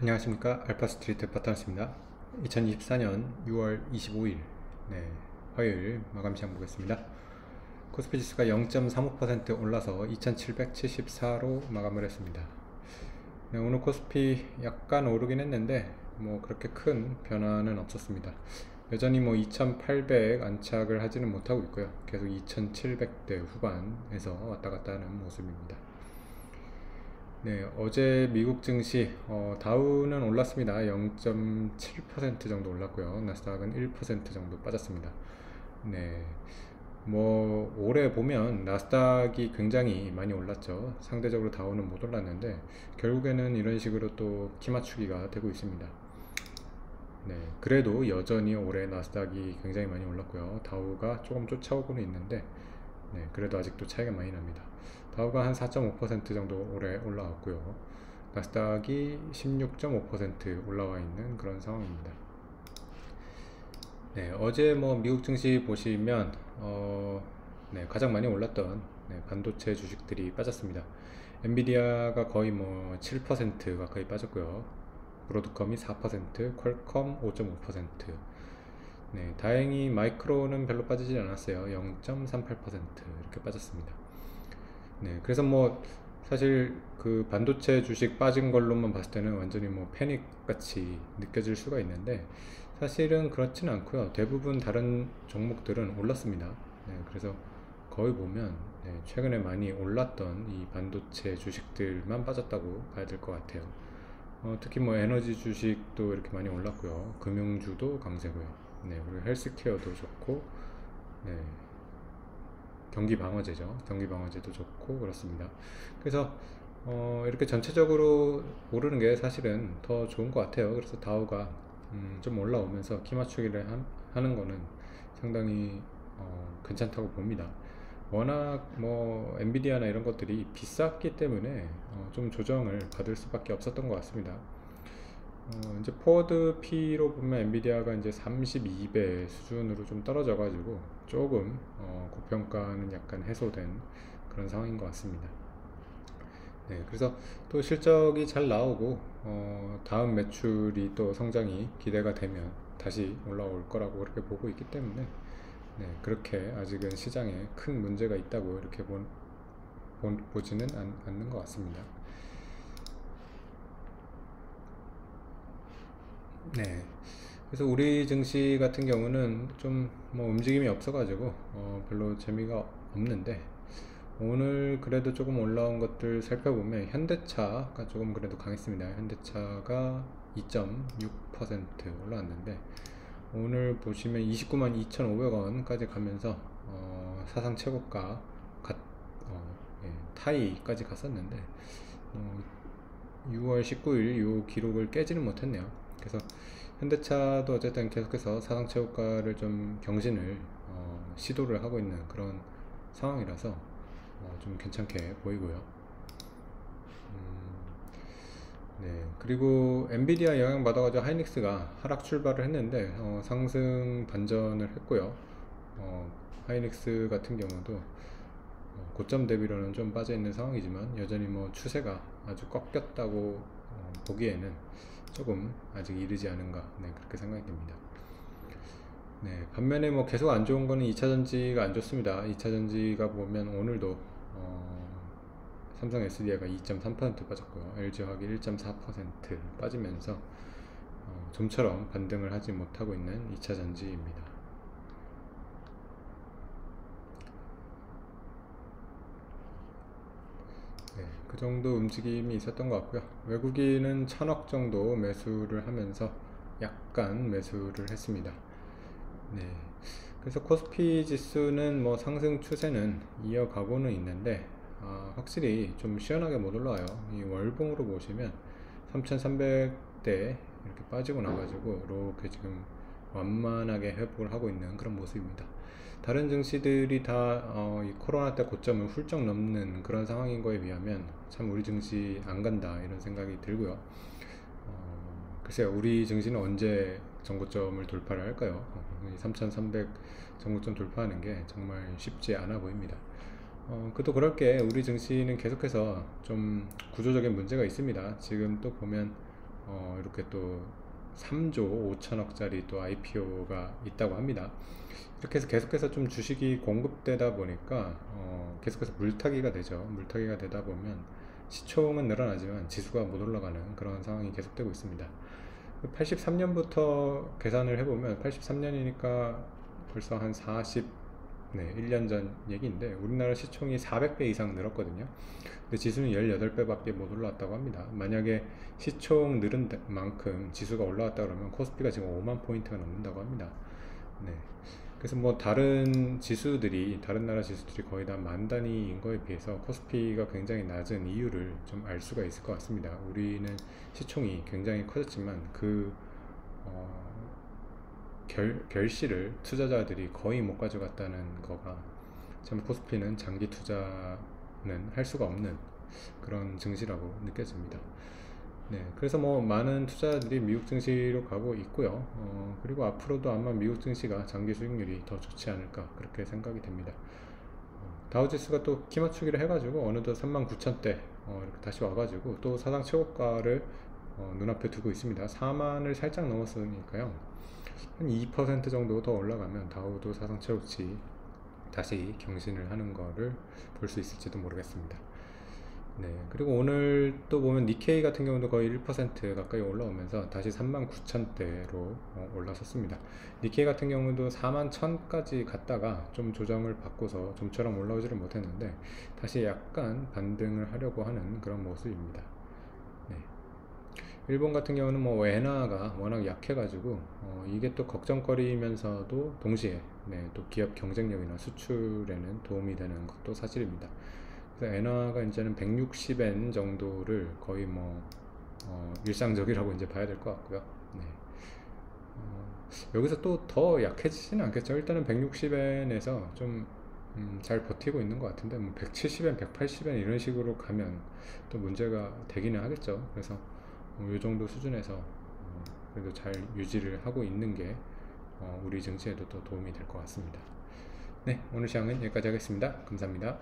안녕하십니까, 알파스트리트 파트너스입니다. 2024년 6월 25일 화요일 마감 시장 보겠습니다. 코스피 지수가 0.35% 올라서 2774로 마감을 했습니다. 오늘 코스피 약간 오르긴 했는데 그렇게 큰 변화는 없었습니다. 여전히 2800 안착을 하지는 못하고 있고요. 계속 2700대 후반에서 왔다 갔다 하는 모습입니다. 어제 미국 증시 다우는 올랐습니다. 0.7% 정도 올랐고요. 나스닥은 1% 정도 빠졌습니다. 올해 보면 나스닥이 굉장히 많이 올랐죠. 상대적으로 다우는 못 올랐는데 결국에는 이런 식으로 또 키 맞추기가 되고 있습니다. 그래도 여전히 올해 나스닥이 굉장히 많이 올랐고요. 다우가 조금 쫓아오고는 있는데 그래도 아직도 차이가 많이 납니다. 다우가 한 4.5% 정도 올해 올라왔고요. 나스닥이 16.5% 올라와 있는 그런 상황입니다. 어제 미국 증시 보시면 가장 많이 올랐던 반도체 주식들이 빠졌습니다. 엔비디아가 거의 7% 가까이 빠졌고요. 브로드컴이 4%, 퀄컴 5.5%. 다행히 마이크로는 별로 빠지지 않았어요. 0.38% 이렇게 빠졌습니다. 그래서 사실 그 반도체 주식 빠진 걸로만 봤을 때는 완전히 패닉 같이 느껴질 수가 있는데 사실은 그렇지는 않고요. 대부분 다른 종목들은 올랐습니다. 그래서 거의 보면 최근에 많이 올랐던 이 반도체 주식들만 빠졌다고 봐야 될 것 같아요. 특히 에너지 주식도 이렇게 많이 올랐고요. 금융주도 강세고요. 그리고 헬스케어도 좋고, 경기 방어제죠. 경기 방어제도 좋고 그렇습니다. 그래서 이렇게 전체적으로 오르는 게 사실은 더 좋은 것 같아요. 그래서 다우가 좀 올라오면서 키 맞추기를 하는 거는 상당히 괜찮다고 봅니다. 워낙 엔비디아나 이런 것들이 비쌌기 때문에 좀 조정을 받을 수밖에 없었던 것 같습니다. 이제 포워드 P로 보면 엔비디아가 이제 32배 수준으로 좀 떨어져 가지고 조금 고평가는 약간 해소된 그런 상황인 것 같습니다. 그래서 또 실적이 잘 나오고 다음 매출이 또 성장이 기대가 되면 다시 올라올 거라고 그렇게 보고 있기 때문에 그렇게 아직은 시장에 큰 문제가 있다고 이렇게 보지는 않는 것 같습니다. 그래서 우리 증시 같은 경우는 좀 움직임이 없어가지고 별로 재미가 없는데 오늘 그래도 조금 올라온 것들 살펴보면 현대차가 조금 그래도 강했습니다. 현대차가 2.6% 올라왔는데 오늘 보시면 29만 2,500원까지 가면서 사상 최고가 타이까지 갔었는데 6월 19일 이 기록을 깨지는 못했네요. 그래서 현대차도 어쨌든 계속해서 사상 최고가를 좀 경신을 시도를 하고 있는 그런 상황이라서 좀 괜찮게 보이고요. 그리고 엔비디아 영향 받아가지고 하이닉스가 하락 출발을 했는데 상승 반전을 했고요. 하이닉스 같은 경우도 고점 대비로는 좀 빠져 있는 상황이지만 여전히 추세가 아주 꺾였다고 보기에는 조금 아직 이르지 않은가 그렇게 생각이 듭니다. 반면에 계속 안 좋은 거는 2차전지가 안 좋습니다. 2차전지가 보면 오늘도 삼성 SDI가 2.3% 빠졌고요. LG화학이 1.4% 빠지면서 좀처럼 반등을 하지 못하고 있는 2차전지입니다. 그 정도 움직임이 있었던 것 같고요. 외국인은 1000억 정도 매수를 하면서 약간 매수를 했습니다. 그래서 코스피 지수는 상승 추세는 이어가고는 있는데 확실히 좀 시원하게 못 올라와요. 이 월봉으로 보시면 3300대 이렇게 빠지고 나가지고 이렇게 지금 완만하게 회복을 하고 있는 그런 모습입니다. 다른 증시들이 다 이 코로나 때 고점을 훌쩍 넘는 그런 상황인 거에 비하면 참 우리 증시 안 간다 이런 생각이 들고요. 글쎄요, 우리 증시는 언제 전고점을 돌파를 할까요? 3300 전고점 돌파하는 게 정말 쉽지 않아 보입니다. 그도 그럴 게 우리 증시는 계속해서 좀 구조적인 문제가 있습니다. 지금 또 보면 이렇게 또 3조 5천억짜리 또 IPO가 있다고 합니다. 이렇게 해서 계속해서 좀 주식이 공급되다 보니까 계속해서 물타기가 되죠. 물타기가 되다 보면 시총은 늘어나지만 지수가 못 올라가는 그런 상황이 계속되고 있습니다. 83년부터 계산을 해보면 83년이니까 벌써 한 1년 전 얘기인데 우리나라 시총이 400배 이상 늘었거든요. 근데 지수는 18배밖에 못 올라왔다고 합니다. 만약에 시총 늘은 만큼 지수가 올라왔다 그러면 코스피가 지금 5만 포인트가 넘는다고 합니다. 네. 그래서 뭐 다른 나라 지수들이 거의 다 만 단위인 거에 비해서 코스피가 굉장히 낮은 이유를 좀 알 수가 있을 것 같습니다. 우리는 시총이 굉장히 커졌지만 결실을 투자자들이 거의 못 가져갔다는 거가 참 코스피는 장기 투자는 할 수가 없는 그런 증시라고 느껴집니다. 네, 그래서 뭐 많은 투자자들이 미국 증시로 가고 있고요. 그리고 앞으로도 아마 미국 증시가 장기 수익률이 더 좋지 않을까 그렇게 생각이 됩니다. 다우지수가 또 키맞추기를 해가지고 어느덧 39,000대 이렇게 다시 와가지고 또 사상 최고가를 눈앞에 두고 있습니다. 4만을 살짝 넘었으니까요. 한 2% 정도 더 올라가면 다우도 사상 최고치 다시 경신을 하는 거를 볼 수 있을지도 모르겠습니다. 네, 그리고 오늘 또 보면 니케이 같은 경우도 거의 1% 가까이 올라오면서 다시 39,000대로 올라섰습니다. 니케이 같은 경우도 41,000까지 갔다가 좀 조정을 받고서 좀처럼 올라오지를 못했는데 다시 약간 반등을 하려고 하는 그런 모습입니다. 네. 일본 같은 경우는 뭐 엔화가 워낙 약해가지고 이게 또 걱정거리면서도 동시에 또 기업 경쟁력이나 수출에는 도움이 되는 것도 사실입니다. 그래서 엔화가 이제는 160엔 정도를 거의 뭐 일상적이라고 이제 봐야 될 것 같고요. 네. 여기서 또 더 약해지지는 않겠죠. 일단은 160엔에서 좀 잘 버티고 있는 것 같은데 뭐 170엔, 180엔 이런 식으로 가면 또 문제가 되기는 하겠죠. 그래서 이 정도 수준에서 그래도 잘 유지를 하고 있는 게 우리 증시에도 또 도움이 될 것 같습니다. 네, 오늘 시황은 여기까지 하겠습니다. 감사합니다.